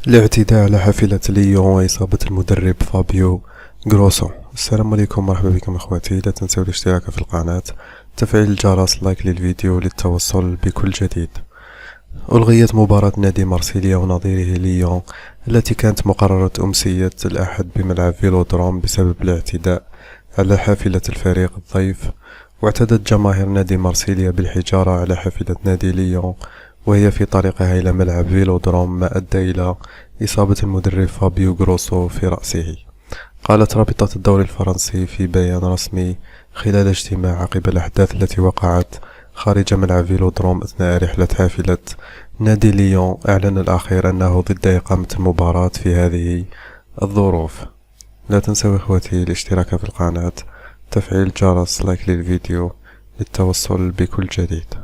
الاعتداء على حافلة ليون وإصابة المدرب فابيو غروسو. السلام عليكم، مرحبا بكم اخواتي. لا تنسوا الاشتراك في القناة، تفعيل الجرس، لايك للفيديو للتوصل بكل جديد. ألغيت مباراة نادي مارسيليا ونظيره ليون التي كانت مقررة أمسية الأحد بملعب فيلودروم بسبب الاعتداء على حافلة الفريق الضيف. واعتدت جماهير نادي مارسيليا بالحجارة على حافلة نادي ليون وهي في طريقها إلى ملعب فيلودروم، ما أدى إلى إصابة المدرب فابيو غروسو في رأسه. قالت رابطة الدوري الفرنسي في بيان رسمي خلال اجتماع عقب الأحداث التي وقعت خارج ملعب فيلودروم أثناء رحلة حافلة نادي ليون، أعلن الأخير أنه ضد إقامة المباراة في هذه الظروف. لا تنسوا إخوتي الاشتراك في القناة، تفعيل الجرس، لايك للفيديو للتوصل بكل جديد.